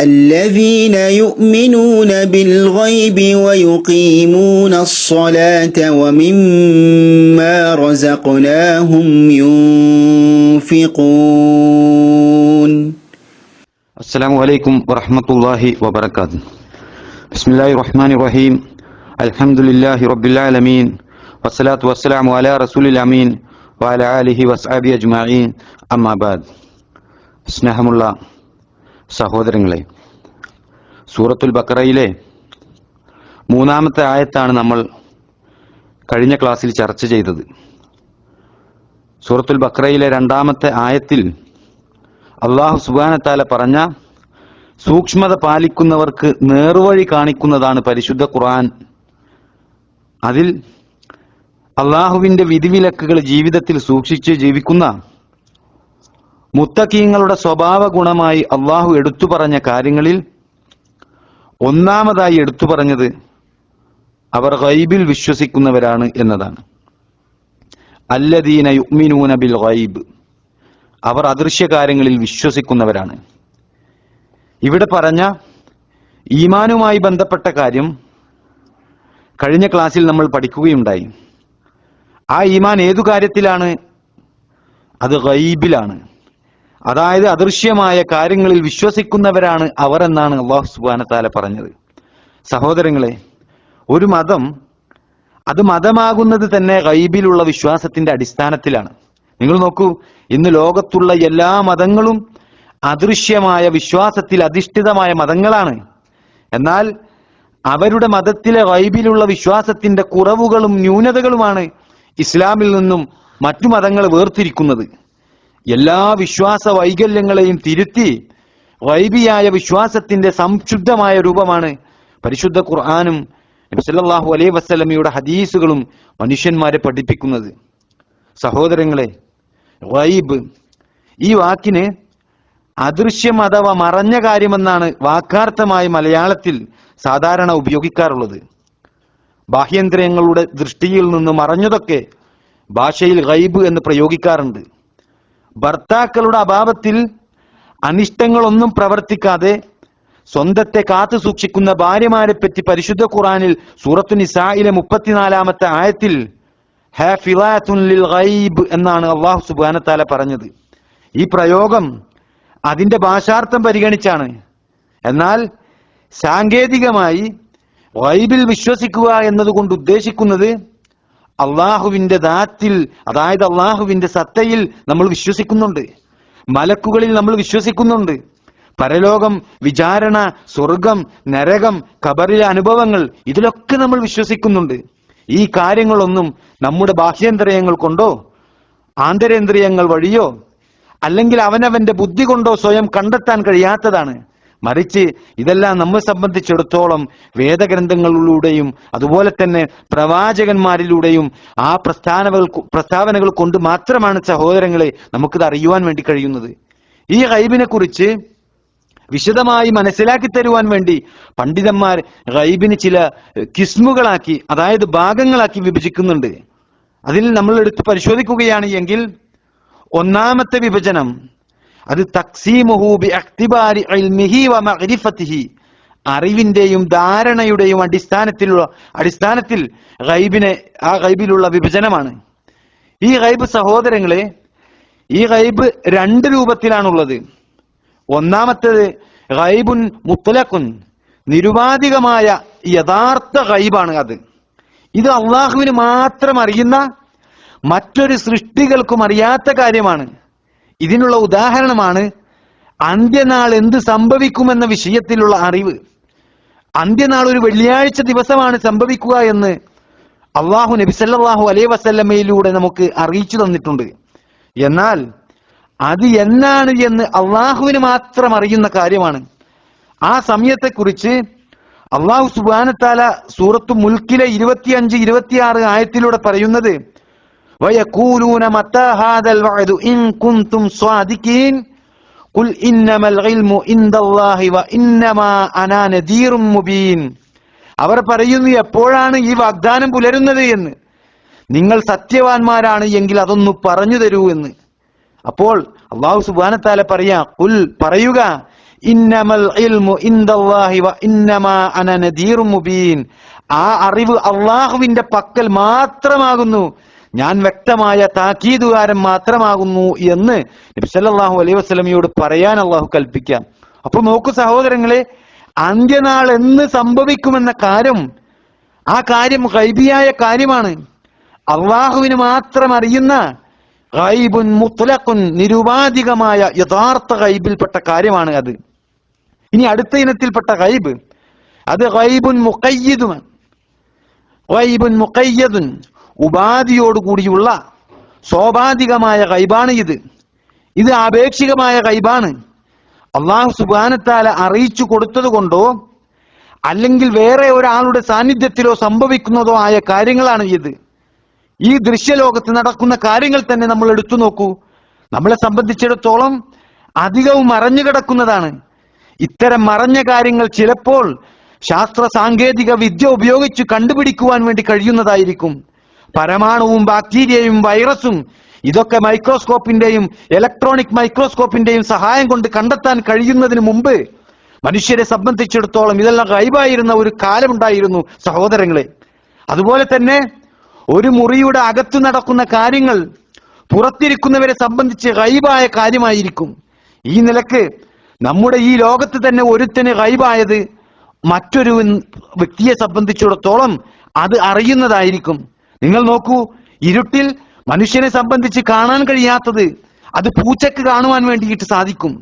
الذين يؤمنون بالغيب ويقيمون الصلاة ومما رزقناهم ينفقون. السلام عليكم ورحمة الله وبركاته. بسم الله الرحمن الرحيم. الحمد لله رب العالمين والصلاة والسلام على رسول الأمين وعلى آله وصحبه أجمعين. أما بعد. സ്നേഹമുള്ള സഹോദരങ്ങളെ, സൂറത്തുൽ ബഖറയിലെ 3-ാമത്തെ ആയത്താണ് നമ്മൾ കഴിഞ്ഞ ക്ലാസ്സിൽ ചർച്ച ചെയ്തത്. സൂറത്തുൽ ബഖറയിലെ 2-ാമത്തെ ആയത്തിൽ അല്ലാഹു സുബ്ഹാനഹു വ തആല പറഞ്ഞ സൂക്ഷ്മത പാലിക്കുന്നവർക്ക് നേർവഴി കാണിക്കുന്നതാണ് പരിശുദ്ധ ഖുർആൻ. അതിൽ അല്ലാഹുവിന്റെ വിധിവിലക്കുകൾ ജീവിതത്തിൽ സൂക്ഷിച്ച് ജീവിക്കുന്ന മുത്തഖീങ്ങളുടെ സ്വഭാവ ഗുണമായി അല്ലാഹു എടുത്തു പറഞ്ഞ കാര്യങ്ങളിൽ ഒന്നാമതായി എടുത്തു പറഞ്ഞത് അവർ ഗൈബിൽ വിശ്വസിക്കുന്നവരാണ് എന്നതാണ്. അല്ലദീന യുഅ്മിനൂന ബിൽ ഗൈബ്, അവർ അദൃശ്യ കാര്യങ്ങളിൽ വിശ്വസിക്കുന്നവരാണ്. ഇവിടെ പറഞ്ഞ ഈമാനുമായി ബന്ധപ്പെട്ട കാര്യം കഴിഞ്ഞ ക്ലാസ്സിൽ നമ്മൾ പഠിക്കുകയുണ്ടായി. ആ ഈമാൻ ഏതു കാര്യത്തിലാണ്? അത് ഗൈബിലാണ്. അതായത് അദൃശ്യമായ കാര്യങ്ങളിൽ വിശ്വസിക്കുന്നവരാണ് അവർ എന്നാണ് അല്ലാഹു സുബ്ഹാനഹു വ തആല പറഞ്ഞത്. സഹോദരങ്ങളെ, ഒരു മതം അത് മതമാകുന്നത് തന്നെ ഗൈബിലുള്ള വിശ്വാസത്തിന്റെ അടിസ്ഥാനത്തിലാണ്. നിങ്ങൾ നോക്കൂ, ഇന്ന് ലോകത്തുള്ള എല്ലാ മതങ്ങളും അദൃശ്യമായ വിശ്വാസത്തിൽ അധിഷ്ഠിതമായ മതങ്ങളാണ്. എന്നാൽ അവരുടെ മതത്തിലെ ഗൈബിലുള്ള വിശ്വാസത്തിന്റെ കുറവുകളും ന്യൂനതകളുമാണ് ഇസ്ലാമിൽ നിന്നും മറ്റു മതങ്ങൾ വേർതിരിക്കുന്നത്. എല്ലാ വിശ്വാസ വൈകല്യങ്ങളെയും തിരുത്തി ഗൈബിയായ വിശ്വാസത്തിന്റെ സംശുദ്ധമായ രൂപമാണ് പരിശുദ്ധ ഖുർആനും നബി സല്ലല്ലാഹു അലൈഹി വസല്ലമയുടെ ഹദീസുകളും മനുഷ്യന്മാരെ പഠിപ്പിക്കുന്നത്. സഹോദരങ്ങളെ, ഗൈബ് ഈ വാക്കിന് അദൃശ്യം അഥവാ മറഞ്ഞ കാര്യമെന്നാണ് വാക്കാർത്ഥമായി മലയാളത്തിൽ സാധാരണ ഉപയോഗിക്കാറുള്ളത്. ബാഹ്യേന്ദ്രിയങ്ങളുടെ ദൃഷ്ടിയിൽ നിന്ന് മറഞ്ഞതൊക്കെ ഭാഷയിൽ ഗൈബ് എന്ന് പ്രയോഗിക്കാറുണ്ട്. ഭർത്താക്കളുടെ അഭാവത്തിൽ അനിഷ്ടങ്ങളൊന്നും പ്രവർത്തിക്കാതെ സ്വന്തത്തെ കാത്തു സൂക്ഷിക്കുന്ന ഭാര്യമാരെ പറ്റി പരിശുദ്ധ ഖുർആനിൽ സൂറത്തു നിസായിലെ 34-ാമത്തെ ആയത്തിൽ ഹാഫിളാത്തുൻ ലിൽ ഗൈബ് എന്നാണ് അല്ലാഹു സുബ്ഹാനഹു വ തആല പറഞ്ഞത്. ഈ പ്രയോഗം അതിന്റെ ഭാഷാർത്ഥം പരിഗണിച്ചാണ്. എന്നാൽ സാങ്കേതികമായി ഗൈബിൽ വിശ്വസിക്കുക എന്നതുകൊണ്ട് ഉദ്ദേശിക്കുന്നത് അള്ളാഹുവിന്റെ ദാത്തിൽ, അതായത് അള്ളാഹുവിന്റെ സത്തയിൽ നമ്മൾ വിശ്വസിക്കുന്നുണ്ട്. മലക്കുകളിൽ നമ്മൾ വിശ്വസിക്കുന്നുണ്ട്. പരലോകം, വിചാരണ, സ്വർഗം, നരകം, ഖബറിലെ അനുഭവങ്ങൾ, ഇതിലൊക്കെ നമ്മൾ വിശ്വസിക്കുന്നുണ്ട്. ഈ കാര്യങ്ങളൊന്നും നമ്മുടെ ബാഹ്യേന്ദ്രിയങ്ങൾ കൊണ്ടോ ആന്തരേന്ദ്രിയങ്ങൾ വഴിയോ അല്ലെങ്കിൽ അവനവന്റെ ബുദ്ധി കൊണ്ടോ സ്വയം കണ്ടെത്താൻ കഴിയാത്തതാണ്. മറിച്ച് ഇതെല്ലാം നമ്മെ സംബന്ധിച്ചിടത്തോളം വേദഗ്രന്ഥങ്ങളിലൂടെയും അതുപോലെ തന്നെ പ്രവാചകന്മാരിലൂടെയും ആ പ്രസ്താവനകൾ കൊണ്ട് മാത്രമാണ് സഹോദരങ്ങളെ നമുക്കിത് അറിയുവാൻ വേണ്ടി കഴിയുന്നത്. ഈ ഗൈബിനെ കുറിച്ച് വിശദമായി മനസ്സിലാക്കി തരുവാൻ വേണ്ടി പണ്ഡിതന്മാർ ഗൈബിന് ചില കിസ്മുകളാക്കി, അതായത് ഭാഗങ്ങളാക്കി വിഭജിക്കുന്നുണ്ട്. അതിൽ നമ്മൾ എടുത്ത് പരിശോധിക്കുകയാണ് എങ്കിൽ ഒന്നാമത്തെ വിഭജനം അത് തഖ്സീമുഹു ബിഇഖ്തിബാരി ഇൽമിഹി വ മഅരിഫതിഹി, അറിവിന്റെയും ധാരണയുടെയും അടിസ്ഥാനത്തിൽ ഗൈബിലുള്ള വിഭജനമാണ്. ഈ ഗൈബ് സഹോദരങ്ങളെ, ഈ ഗൈബ് 2 രൂപത്തിലാണുള്ളത്. ഒന്നാമത്തേത് ഗൈബുൻ മുത്ലഖുൻ, നിരുപാധികമായ യഥാർത്ഥ ഗൈബാണ്. ഇത് അള്ളാഹുവിന് മാത്രം അറിയുന്ന, മറ്റൊരു സൃഷ്ടികൾക്കും അറിയാത്ത കാര്യമാണ്. ഇതിനുള്ള ഉദാഹരണമാണ് അന്ത്യനാൾ എന്ത് സംഭവിക്കുമെന്ന വിഷയത്തിലുള്ള അറിവ്. അന്ത്യനാൾ ഒരു വെള്ളിയാഴ്ച ദിവസമാണ് സംഭവിക്കുക എന്ന് അള്ളാഹു നബി സല്ലല്ലാഹു അലൈഹി വസല്ലമയിലൂടെ നമുക്ക് അറിയിച്ചു തന്നിട്ടുണ്ട്. എന്നാൽ അത് എന്നാണ് എന്ന് അള്ളാഹുവിന് മാത്രം അറിയുന്ന കാര്യമാണ്. ആ സമയത്തെക്കുറിച്ച് അള്ളാഹു സുബ്ഹാനഹു വ തആല സൂറത്തു മുൽക്കിലെ 25-26 ആയത്തിലൂടെ പറയുന്നത് വയഖൂലൂന മതാ ഹാദൽ വഅദു ഇൻ കുൻതും സ്വാദിഖീൻ ഖുൽ ഇന്നമൽ ഇൽമു ഇൻദല്ലാഹി വ ഇന്നമാ അനാ നദീറും മുബീൻ. അവർ പറയുന്നു, എപ്പോഴാണ് ഈ വാഗ്ദാനം പുലരുന്നത് എന്ന്. നിങ്ങൾ സത്യവാന്മാരാണ് എങ്കിൽ അതൊന്ന് പറഞ്ഞു തരൂ എന്ന്. അപ്പോൾ അല്ലാഹു സുബ്ഹാനഹു വ തആല പറയാ, ഖുൽ പറയുക, ഇന്നമൽ ഇൽമു ഇൻദല്ലാഹി വ ഇന്നമാ അന നദീറും മുബീൻ. ആ അറിവ് അള്ളാഹുവിന്റെ പക്കൽ മാത്രമാകുന്നു, ഞാൻ വ്യക്തമായ താക്കീതുകാരൻ മാത്രമാകുന്നു എന്ന് നബി സല്ലല്ലാഹു അലൈഹി വസല്ലമയോട് പറയാൻ അള്ളാഹു കൽപ്പിക്കാം. അപ്പൊ നോക്കൂ സഹോദരങ്ങളെ, അന്ത്യനാൾ എന്ന് സംഭവിക്കുമെന്ന കാര്യം, ആ കാര്യം ഗൈബിയായ കാര്യമാണ്. അള്ളാഹുവിന് മാത്രം അറിയുന്ന ഗൈബുൻ മുത്ലഖുൻ, നിരുപാധികമായ യഥാർത്ഥ ഗൈബിൽപ്പെട്ട കാര്യമാണ് അത്. ഇനി അടുത്ത ഇനത്തിൽപ്പെട്ട ഗൈബ്, അത് ഗൈബുൻ മുഖയ്യിദുമാണ്. ഗൈബുൻ മുഖയ്യദുൻ, ഉപാധിയോടുകൂടിയുള്ള സ്വാഭാവികമായ ഗൈബാണ് ഇത്. ഇത് ആപേക്ഷികമായ ഗൈബാണ്. അള്ളാഹു സുബ്ഹാനഹു വ തആല അറിയിച്ചു കൊടുത്തത് കൊണ്ടോ അല്ലെങ്കിൽ വേറെ ഒരാളുടെ സാന്നിധ്യത്തിലോ സംഭവിക്കുന്നതോ ആയ കാര്യങ്ങളാണ് ഇത്. ഈ ദൃശ്യലോകത്ത് നടക്കുന്ന കാര്യങ്ങൾ തന്നെ നമ്മൾ എടുത്തു നോക്കൂ. നമ്മളെ സംബന്ധിച്ചിടത്തോളം അധികവും മറഞ്ഞു കിടക്കുന്നതാണ്. ഇത്തരം മറഞ്ഞ കാര്യങ്ങൾ ചിലപ്പോൾ ശാസ്ത്ര സാങ്കേതിക വിദ്യ ഉപയോഗിച്ച് കണ്ടുപിടിക്കുവാൻ വേണ്ടി കഴിയുന്നതായിരിക്കും. പരമാണുവും ബാക്ടീരിയയും വൈറസും ഇതൊക്കെ മൈക്രോസ്കോപ്പിന്റെയും ഇലക്ട്രോണിക് മൈക്രോസ്കോപ്പിന്റെയും സഹായം കൊണ്ട് കണ്ടെത്താൻ കഴിയുന്നതിന് മുമ്പ് മനുഷ്യരെ സംബന്ധിച്ചിടത്തോളം ഇതെല്ലാം ഗൈബായിരുന്ന ഒരു കാലമുണ്ടായിരുന്നു സഹോദരങ്ങളെ. അതുപോലെ തന്നെ ഒരു മുറിയുടെ അകത്തു നടക്കുന്ന കാര്യങ്ങൾ പുറത്തിരിക്കുന്നവരെ സംബന്ധിച്ച് ഗൈബായ കാര്യമായിരിക്കും. ഈ നിലക്ക് നമ്മുടെ ഈ ലോകത്ത് തന്നെ ഒരുത്തന് ഗൈബായത് മറ്റൊരു വ്യക്തിയെ സംബന്ധിച്ചിടത്തോളം അത് അറിയുന്നതായിരിക്കും. നിങ്ങൾ നോക്കൂ, ഇരുട്ടിൽ മനുഷ്യനെ സംബന്ധിച്ച് കാണാൻ കഴിയാത്തത് അത് പൂച്ചക്ക് കാണുവാൻ വേണ്ടിയിട്ട് സാധിക്കും.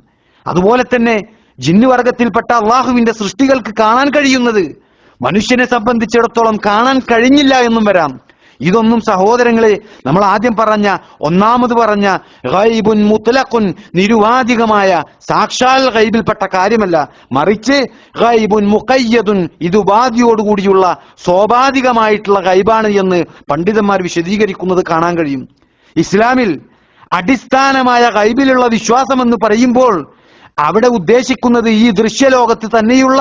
അതുപോലെ തന്നെ ജിന്നുവർഗത്തിൽപ്പെട്ട അള്ളാഹുവിന്റെ സൃഷ്ടികൾക്ക് കാണാൻ കഴിയുന്നത് മനുഷ്യനെ സംബന്ധിച്ചിടത്തോളം കാണാൻ കഴിഞ്ഞില്ല എന്നും വരാം. ഇതൊന്നും സഹോദരങ്ങളെ നമ്മൾ ആദ്യം പറഞ്ഞ ഒന്നാമത് പറഞ്ഞ ഗൈബുൻ മുത്ലഖുൻ, നിരുപാധികമായ സാക്ഷാൽ ഗൈബിൽപ്പെട്ട കാര്യമല്ല, മറിച്ച് ഗൈബുൻ മുഖയ്യദുൻ, ഇത് ഉപാധിയോടുകൂടിയുള്ള സ്വാഭാവികമായിട്ടുള്ള ഗൈബാണ് എന്ന് പണ്ഡിതന്മാർ വിശദീകരിക്കുന്നത് കാണാൻ കഴിയും. ഇസ്ലാമിൽ അടിസ്ഥാനമായ ഗൈബിലുള്ള വിശ്വാസം എന്ന് പറയുമ്പോൾ അവിടെ ഉദ്ദേശിക്കുന്നത് ഈ ദൃശ്യലോകത്ത് തന്നെയുള്ള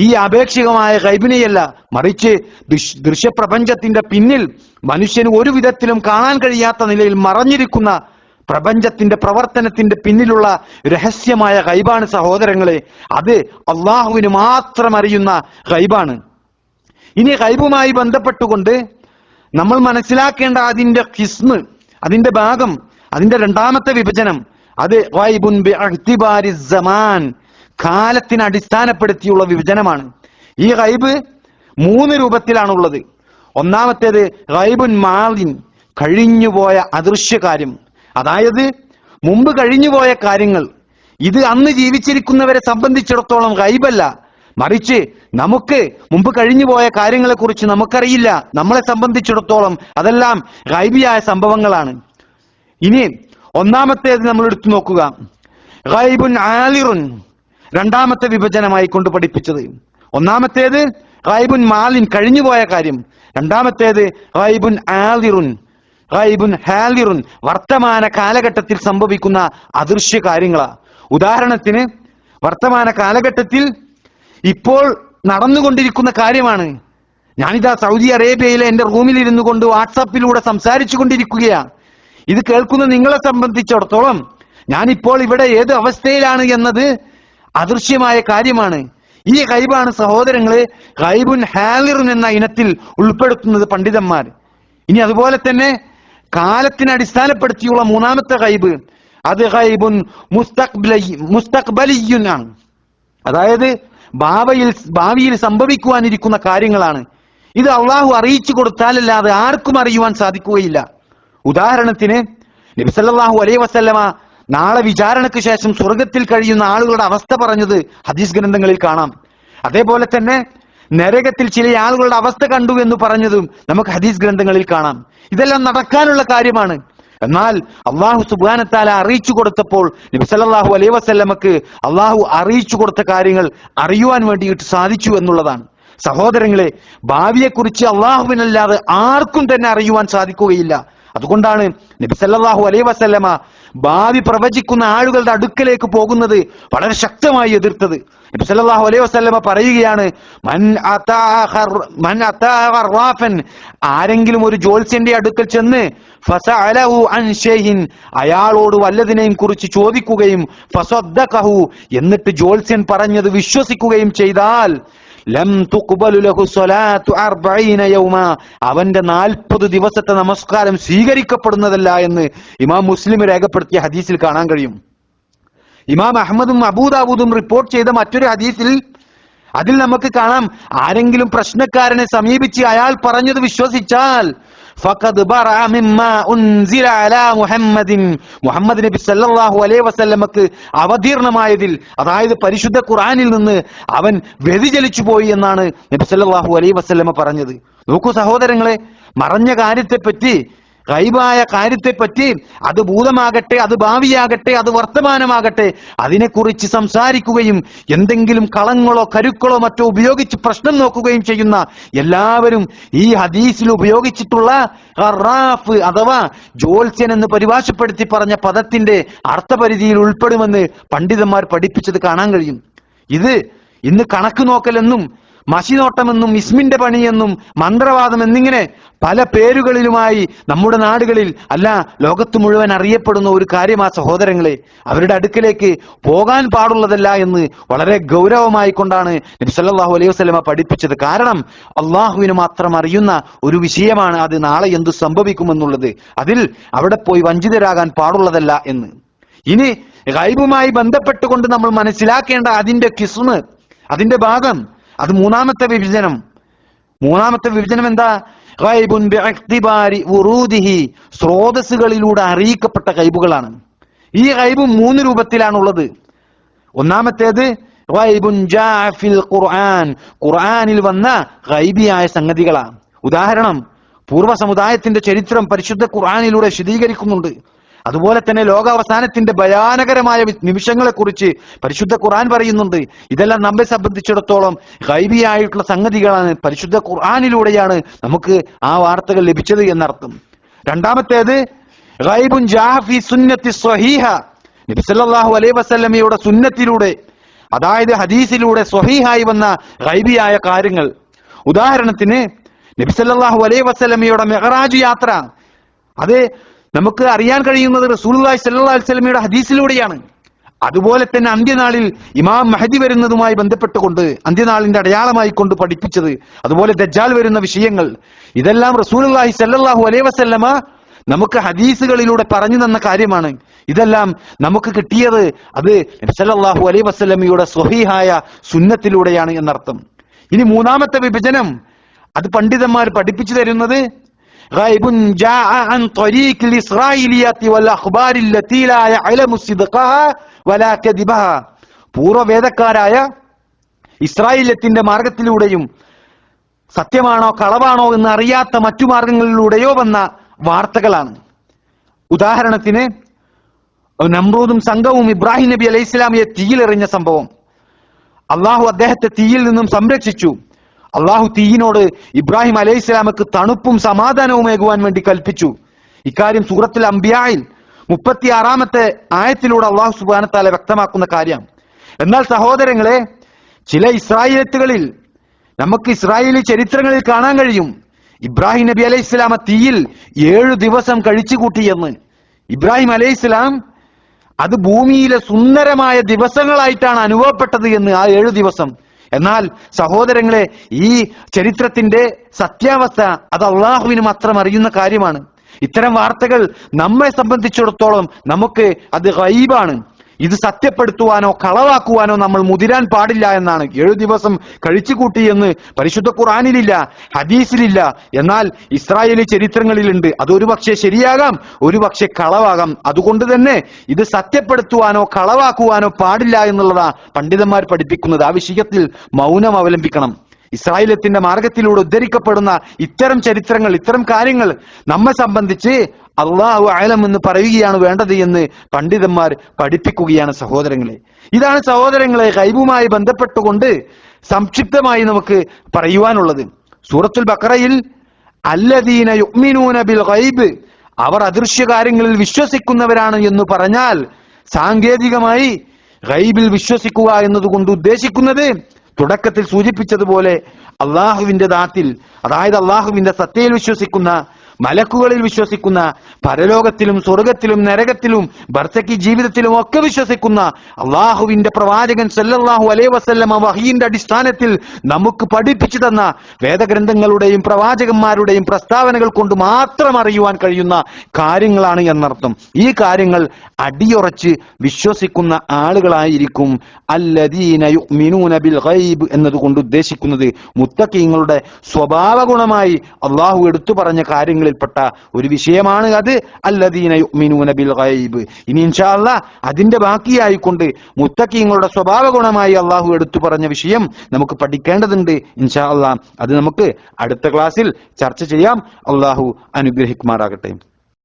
ഈ ആപേക്ഷികമായ ഗൈബിനെയല്ല, മറിച്ച് ദൃശ്യപ്രപഞ്ചത്തിന്റെ പിന്നിൽ മനുഷ്യന് ഒരു വിധത്തിലും കാണാൻ കഴിയാത്ത നിലയിൽ മറഞ്ഞിരിക്കുന്ന പ്രപഞ്ചത്തിന്റെ പ്രവർത്തനത്തിന്റെ പിന്നിലുള്ള രഹസ്യമായ ഗൈബാണ് സഹോദരങ്ങളെ. അത് അള്ളാഹുവിന് മാത്രം അറിയുന്ന ഗൈബാണ്. ഇനി ഗൈബുമായി ബന്ധപ്പെട്ടുകൊണ്ട് നമ്മൾ മനസ്സിലാക്കേണ്ട അതിന്റെ ഖിസ്മ്, അതിന്റെ ഭാഗം, അതിന്റെ രണ്ടാമത്തെ വിഭജനം, അത് ഗൈബുൻ ബിഇഅ്തിബാരി സമാൻ, കാലത്തിന് അടിസ്ഥാനപ്പെടുത്തിയുള്ള വിഭജനമാണ്. ഈ ഗൈബ് 3 രൂപത്തിലാണുള്ളത്. ഒന്നാമത്തേത് ഗൈബുൻ മാലിൻ, കഴിഞ്ഞുപോയ അദൃശ്യ കാര്യം, അതായത് മുമ്പ് കഴിഞ്ഞുപോയ കാര്യങ്ങൾ. ഇത് അന്ന് ജീവിച്ചിരിക്കുന്നവരെ സംബന്ധിച്ചിടത്തോളം ഗൈബല്ല, മറിച്ച് നമുക്ക് മുമ്പ് കഴിഞ്ഞുപോയ കാര്യങ്ങളെ കുറിച്ച് നമുക്കറിയില്ല. നമ്മളെ സംബന്ധിച്ചിടത്തോളം അതെല്ലാം ഗൈബിയായ സംഭവങ്ങളാണ്. ഇനി ഒന്നാമത്തേത് നമ്മൾ എടുത്തു നോക്കുക, ഗൈബുൻ ആലിറുൻ, രണ്ടാമത്തെ വിഭജനമായി കൊണ്ട് പഠിപ്പിച്ചത്. ഒന്നാമത്തേത് ഗൈബുൻ മാലിൻ, കഴിഞ്ഞുപോയ കാര്യം. രണ്ടാമത്തേത് ഗൈബുൻ ആലിറുൻ, ഗൈബുൻ ഹാലിറുൻ, വർത്തമാന കാലഘട്ടത്തിൽ സംഭവിക്കുന്ന അദൃശ്യ കാര്യങ്ങളാ. ഉദാഹരണത്തിന് വർത്തമാന കാലഘട്ടത്തിൽ ഇപ്പോൾ നടന്നുകൊണ്ടിരിക്കുന്ന കാര്യമാണ്. ഞാനിതാ സൗദി അറേബ്യയിലെ എന്റെ റൂമിൽ ഇരുന്നു കൊണ്ട് വാട്സാപ്പിലൂടെ സംസാരിച്ചു കൊണ്ടിരിക്കുകയാണ്. ഇത് കേൾക്കുന്ന നിങ്ങളെ സംബന്ധിച്ചിടത്തോളം ഞാനിപ്പോൾ ഇവിടെ ഏത് അവസ്ഥയിലാണ് എന്നത് അദൃശ്യമായ കാര്യമാണ്. ഈ ഗൈബാണ് സഹോദരങ്ങളെ ഗൈബുൻ ഹാലിറുൻ എന്ന ഇനത്തിൽ ഉൾപ്പെടുത്തുന്നത് പണ്ഡിതന്മാർ. ഇനി അതുപോലെ തന്നെ കാലത്തിനെ അടിസ്ഥാനപ്പെടുത്തിയുള്ള മൂന്നാമത്തെ ഗൈബ്, അത് ഗൈബുൻ മുസ്തഖ്ബലിയ്യുൻ ആണ്. അതായത് ഭാവിയിൽ സംഭവിക്കുവാനിരിക്കുന്ന കാര്യങ്ങളാണ്. ഇത് അള്ളാഹു അറിയിച്ചു കൊടുത്താലല്ലാതെ ആർക്കും അറിയുവാൻ സാധിക്കുകയില്ല. ഉദാഹരണത്തിന് നബി സല്ലല്ലാഹു അലൈഹി വസല്ലമ നാളെ വിചാരണയ്ക്ക് ശേഷം സ്വർഗത്തിൽ കഴിയുന്ന ആളുകളുടെ അവസ്ഥ പറഞ്ഞത് ഹദീസ് ഗ്രന്ഥങ്ങളിൽ കാണാം. അതേപോലെ തന്നെ നരകത്തിൽ ചില ആളുകളുടെ അവസ്ഥ കണ്ടു എന്ന് പറഞ്ഞതും നമുക്ക് ഹദീസ് ഗ്രന്ഥങ്ങളിൽ കാണാം. ഇതെല്ലാം നടക്കാനുള്ള കാര്യമാണ്. എന്നാൽ അള്ളാഹു സുബ്ഹാനഹു വ തആല അറിയിച്ചു കൊടുത്തപ്പോൾ നബി സല്ലല്ലാഹു അലൈഹി വസല്ലമക്ക് അള്ളാഹു അറിയിച്ചു കൊടുത്ത കാര്യങ്ങൾ അറിയുവാൻ വേണ്ടിയിട്ട് സാധിച്ചു എന്നുള്ളതാണ്. സഹോദരങ്ങളെ, ഭാവിയെക്കുറിച്ച് അള്ളാഹുവിനല്ലാതെ ആർക്കും തന്നെ അറിയുവാൻ സാധിക്കുകയില്ല. അതുകൊണ്ടാണ് നബി സല്ലല്ലാഹു അലൈഹി വസല്ലമ ഭാവി പ്രവചിക്കുന്ന ആളുകളുടെ അടുക്കലേക്ക് പോകുന്നത് വളരെ ശക്തമായി എതിർത്തത്. നബി സല്ലല്ലാഹു അലൈഹി വസല്ലമ പറയുകയാണ്, ആരെങ്കിലും ഒരു ജ്യോത്സ്യന്റെ അടുക്കൽ ചെന്ന് ഫസഅലഹു അൻ ഷൈഇൻ, അയാളോട് വല്ലതിനെയും കുറിച്ച് ചോദിക്കുകയും ഫസദ്ദഖഹു, എന്നിട്ട് ജ്യോത്സ്യൻ പറഞ്ഞത് വിശ്വസിക്കുകയും ചെയ്താൽ ലം തുഖ്ബലു ലഹു സ്വലാത്തു 40 യൗമ, അവന്റെ 40 ദിവസത്തെ നമസ്കാരം സ്വീകരിക്കപ്പെടുന്നതല്ല എന്ന് ഇമാം മുസ്ലിം രേഖപ്പെടുത്തിയ ഹദീസിൽ കാണാൻ കഴിയും. ഇമാം അഹ്മദും അബൂദാവൂദും റിപ്പോർട്ട് ചെയ്ത മറ്റൊരു ഹദീസിൽ അതിൽ നമുക്ക് കാണാം, ആരെങ്കിലും പ്രശ്നക്കാരനെ സമീപിച്ച് അയാൾ പറഞ്ഞത് വിശ്വസിച്ചാൽ ഫഖദ് ബറഅ മിമ്മാ ഉൻസില അലാ മുഹമ്മദിൻ, മുഹമ്മദ് നബി സല്ലല്ലാഹു അലൈഹി വസല്ലമക്ക് അവതീർണമായതിൽ, അതായത് പരിശുദ്ധ ഖുർആനിൽ നിന്ന് അവൻ വ്യതിചലിച്ചു പോയി എന്നാണ് നബി സല്ലല്ലാഹു അലൈഹി വസല്ലമ പറഞ്ഞത്. നോക്കൂ സഹോദരങ്ങളെ, മറഞ്ഞ കാര്യത്തെപ്പറ്റി, ഗൈബായ കാര്യത്തെപ്പറ്റി, അത് ഭൂതമാകട്ടെ, അത് ഭാവിയാകട്ടെ, അത് വർത്തമാനമാകട്ടെ, അതിനെക്കുറിച്ച് സംസാരിക്കുകയും എന്തെങ്കിലും കളങ്ങളോ കരുക്കളോ മറ്റോ ഉപയോഗിച്ച് പ്രശ്നം നോക്കുകയും ചെയ്യുന്ന എല്ലാവരും ഈ ഹദീസിൽ ഉപയോഗിച്ചിട്ടുള്ള ഖറാഫ് അഥവാ ജ്യോത്സ്യൻ എന്ന് പരിഭാഷപ്പെടുത്തി പറഞ്ഞ പദത്തിന്റെ അർത്ഥപരിധിയിൽ ഉൾപ്പെടുമെന്ന് പണ്ഡിതന്മാർ പഠിപ്പിച്ചത് കാണാൻ കഴിയും. ഇത് ഇന്ന് കണക്ക് നോക്കലെന്നും മഷിനോട്ടമെന്നും ഇസ്മിന്റെ പണിയെന്നും മന്ത്രവാദം എന്നിങ്ങനെ പല പേരുകളിലുമായി നമ്മുടെ നാടുകളിൽ അല്ല ലോകത്ത് മുഴുവൻ അറിയപ്പെടുന്ന ഒരു കാര്യമാ സഹോദരങ്ങളെ. അവരുടെ അടുക്കലേക്ക് പോകാൻ പാടുള്ളതല്ല എന്ന് വളരെ ഗൗരവമായി കൊണ്ടാണ് നബി സല്ലല്ലാഹു അലൈഹി വസല്ലമ പഠിപ്പിച്ചത്. കാരണം അള്ളാഹുവിന് മാത്രം അറിയുന്ന ഒരു വിഷയമാണ് അത്, നാളെ എന്തു സംഭവിക്കുമെന്നുള്ളത്. അതിൽ അവിടെ പോയി വഞ്ചിതരാകാൻ പാടുള്ളതല്ല എന്ന്. ഇനി ഗൈബുമായി ബന്ധപ്പെട്ടുകൊണ്ട് നമ്മൾ മനസ്സിലാക്കേണ്ട അതിന്റെ കിസ്മ്, അതിന്റെ ഭാഗം, അത് മൂന്നാമത്തെ വിഭജനം. മൂന്നാമത്തെ വിഭജനം എന്താ? ഗൈബുൻ ബിഇഖ്തിബാരി വുറൂദിഹി, സ്രോതസ്സുകളിലൂടെ അറിയിക്കപ്പെട്ട ഗൈബുകളാണ്. ഈ ഗൈബ് 3 രൂപത്തിലാണുള്ളത്. ഒന്നാമത്തേത് ഗൈബുൻ ജാഅ ഫിൽ ഖുർആൻ, ഖുർആനിൽ വന്ന ഗൈബിയായ സംഗതികളാണ്. ഉദാഹരണം, പൂർവ്വ സമുദായത്തിന്റെ ചരിത്രം പരിശുദ്ധ ഖുർആനിലൂടെ വിശദീകരിക്കുന്നുണ്ട്. അതുപോലെ തന്നെ ലോകാവസാനത്തിന്റെ ഭയാനകരമായ നിമിഷങ്ങളെ കുറിച്ച് പരിശുദ്ധ ഖുർആൻ പറയുന്നുണ്ട്. ഇതെല്ലാം നമ്മെ സംബന്ധിച്ചിടത്തോളം ഗൈബിയായിട്ടുള്ള സംഗതികളാണ്. പരിശുദ്ധ ഖുർആനിലൂടെയാണ് നമുക്ക് ആ വാർത്തകൾ ലഭിച്ചത് എന്നർത്ഥം. രണ്ടാമത്തേത് ഗൈബുൻ ജാഅ ഫീ സുന്നത്തി സ്വഹീഹ, നബി സല്ലല്ലാഹു അലൈഹി വസല്ലമയുടെ സുന്നത്തിലൂടെ, അതായത് ഹദീസിലൂടെ സ്വഹീഹായി വന്ന ഗൈബിയായ കാര്യങ്ങൾ. ഉദാഹരണത്തിന് നബി സല്ലല്ലാഹു അലൈഹി വസല്ലമയുടെ മിഅ്റാജ് യാത്ര, അത് നമുക്ക് അറിയാൻ കഴിയുന്നത് റസൂലുള്ളാഹി സ്വല്ലല്ലാഹു അലൈഹി വസല്ലമയുടെ ഹദീസിലൂടെയാണ്. അതുപോലെ തന്നെ അന്ത്യനാളിൽ ഇമാം മഹദി വരുന്നതുമായി ബന്ധപ്പെട്ടുകൊണ്ട്, അന്ത്യനാളിന്റെ അടയാളമായി കൊണ്ട് പഠിപ്പിച്ചത്, അതുപോലെ ദജ്ജാൽ വരുന്ന വിഷയങ്ങൾ, ഇതെല്ലാം റസൂലുള്ളാഹി സ്വല്ലല്ലാഹു അലൈഹി വസല്ലമ നമുക്ക് ഹദീസുകളിലൂടെ പറഞ്ഞു തന്ന കാര്യമാണ്. ഇതെല്ലാം നമുക്ക് കിട്ടിയത് അത് നബി സല്ലല്ലാഹു അലൈഹി വസല്ലമയുടെ സ്വഹീഹായ സുന്നത്തിലൂടെയാണ് എന്നർത്ഥം. ഇനി മൂന്നാമത്തെ വിഭജനം, അത് പണ്ഡിതന്മാർ പഠിപ്പിച്ചു തരുന്നത് ഗൈബുൻ ജാഅ അൻ ത്വരീഖിൽ ഇസ്രാഈലിയാത്തി വൽ അഖ്ബാരി അല്ലതി ലാ യഅലമു സിദ്ഖഹ വലാ കദിബഹ, പൂർവ്വവേദക്കാരായ ഇസ്രായേലിയത്തിന്റെ മാർഗത്തിലൂടെയും സത്യമാണോ കളവാണോ എന്ന് അറിയാത്ത മറ്റു മാർഗങ്ങളിലൂടെയോ വന്ന വാർത്തകളാണ്. ഉദാഹരണത്തിന് നമ്രൂദും സംഘവും ഇബ്രാഹിം നബി അലൈഹി ഇസ്ലാമിയെ തീയിലെറിഞ്ഞ സംഭവം. അള്ളാഹു അദ്ദേഹത്തെ തീയിൽ നിന്നും സംരക്ഷിച്ചു. അള്ളാഹു തീയിനോട് ഇബ്രാഹിം അലൈഹി ഇസ്ലാമക്ക് തണുപ്പും സമാധാനവും ഏകുവാൻ വേണ്ടി കൽപ്പിച്ചു. ഇക്കാര്യം സൂറത്തുൽ അംബിയായിൽ 36-ാമത്തെ ആയത്തിലൂടെ അള്ളാഹു സുബ്ഹാനഹു വ തആല വ്യക്തമാക്കുന്ന കാര്യം. എന്നാൽ സഹോദരങ്ങളെ, ചില ഇസ്രായേലിയത്തുകളിൽ നമുക്ക് ഇസ്രായേലി ചരിത്രങ്ങളിൽ കാണാൻ കഴിയും ഇബ്രാഹിം നബി അലൈഹി ഇസ്ലാമ തീയിൽ 7 ദിവസം കഴിച്ചുകൂട്ടിയെന്ന്. ഇബ്രാഹിം അലൈഹി ഇസ്ലാം അത് ഭൂമിയിലെ സുന്ദരമായ ദിവസങ്ങളായിട്ടാണ് അനുഭവപ്പെട്ടത് എന്ന്, ആ 7 ദിവസം. എന്നാൽ സഹോദരങ്ങളെ, ഈ ചരിത്രത്തിന്റെ സത്യാവസ്ഥ അത് അള്ളാഹുവിന് മാത്രം അറിയുന്ന കാര്യമാണ്. ഇത്തരം വാർത്തകൾ നമ്മെ സംബന്ധിച്ചിടത്തോളം നമുക്ക് അത് ഗൈബാണ്. ഇത് സത്യപ്പെടുത്തുവാനോ കളവാക്കുവാനോ നമ്മൾ മുതിരാൻ പാടില്ല എന്നാണ്. 7 ദിവസം കഴിച്ചുകൂട്ടി എന്ന് പരിശുദ്ധ ഖുർആനിലില്ല, ഹദീസിലില്ല. എന്നാൽ ഇസ്രായേലി ചരിത്രങ്ങളിലുണ്ട്. അതൊരു പക്ഷേ ശരിയാകാം, ഒരു പക്ഷേ കളവാകാം. അതുകൊണ്ട് തന്നെ ഇത് സത്യപ്പെടുത്തുവാനോ കളവാക്കുവാനോ പാടില്ല എന്നുള്ളതാ പണ്ഡിതന്മാർ പഠിപ്പിക്കുന്നത്. ആ വിഷയത്തിൽ മൗനം അവലംബിക്കണം. ഇസ്രായേലത്തിന്റെ മാർഗത്തിലൂടെ ഉദ്ധരിക്കപ്പെടുന്ന ഇത്തരം ചരിത്രങ്ങൾ, ഇത്തരം കാര്യങ്ങൾ നമ്മെ സംബന്ധിച്ച് അള്ളാഹു അഅലം എന്ന് പറയുകയാണ് വേണ്ടത് എന്ന് പണ്ഡിതന്മാർ പഠിപ്പിക്കുകയാണ് സഹോദരങ്ങളെ. ഇതാണ് സഹോദരങ്ങളെ ഗൈബുമായി ബന്ധപ്പെട്ടുകൊണ്ട് സംക്ഷിപ്തമായി നമുക്ക് പറയുവാനുള്ളത്. സൂറത്തുൽ ബഖറയിൽ അല്ലദീന യുഅ്മിനൂന ബിൽ ഗൈബ്, അവർ അദൃശ്യ കാര്യങ്ങളിൽ വിശ്വസിക്കുന്നവരാണ് എന്ന് പറഞ്ഞാൽ സാങ്കേതികമായി ഗൈബിൽ വിശ്വസിക്കുക എന്നതുകൊണ്ട് ഉദ്ദേശിക്കുന്നത് തുടക്കത്തിൽ സൂചിപ്പിച്ചതുപോലെ അള്ളാഹുവിന്റെ ദാത്തിൽ, അതായത് അള്ളാഹുവിന്റെ സത്തയിൽ വിശ്വസിക്കുന്ന, മലക്കുകളിൽ വിശ്വസിക്കുന്ന, പരലോകത്തിലും സ്വർഗത്തിലും നരകത്തിലും ബർസക്കി ജീവിതത്തിലും ഒക്കെ വിശ്വസിക്കുന്ന അള്ളാഹുവിന്റെ പ്രവാചകൻ സല്ലല്ലാഹു അലൈഹി വസല്ലമ വഹീന്റെ അടിസ്ഥാനത്തിൽ നമുക്ക് പഠിപ്പിച്ചു തന്ന വേദഗ്രന്ഥങ്ങളുടെയും പ്രവാചകന്മാരുടെയും പ്രസ്താവനകൾ കൊണ്ട് മാത്രം അറിയുവാൻ കഴിയുന്ന കാര്യങ്ങളാണ് എന്നർത്ഥം. ഈ കാര്യങ്ങൾ അടിയുറച്ച് വിശ്വസിക്കുന്ന ആളുകളായിരിക്കും അല്ലദീന യുഅ്മിനൂന ബിൽ ഗൈബ് എന്നതുകൊണ്ട് ഉദ്ദേശിക്കുന്നത് മുത്തഖീങ്ങളുടെ സ്വഭാവ ഗുണമായി അള്ളാഹു എടുത്തു പറഞ്ഞ കാര്യങ്ങളിൽപ്പെട്ട ഒരു വിഷയമാണ് അത്, അല്ലദീന യുഅ്മിനൂന ബിൽ ഗൈബ്. ഇനി ഇൻഷാ അല്ലാഹ് അതിന്റെ ബാക്കിയായിക്കൊണ്ട് മുത്തഖീങ്ങളുടെ സ്വഭാവ ഗുണമായി അള്ളാഹു എടുത്തു പറഞ്ഞ വിഷയം നമുക്ക് പഠിക്കേണ്ടതുണ്ട്. ഇൻഷാ അല്ലാഹ് അത് നമുക്ക് അടുത്ത ക്ലാസ്സിൽ ചർച്ച ചെയ്യാം. അള്ളാഹു അനുഗ്രഹിക്കുമാറാകട്ടെ.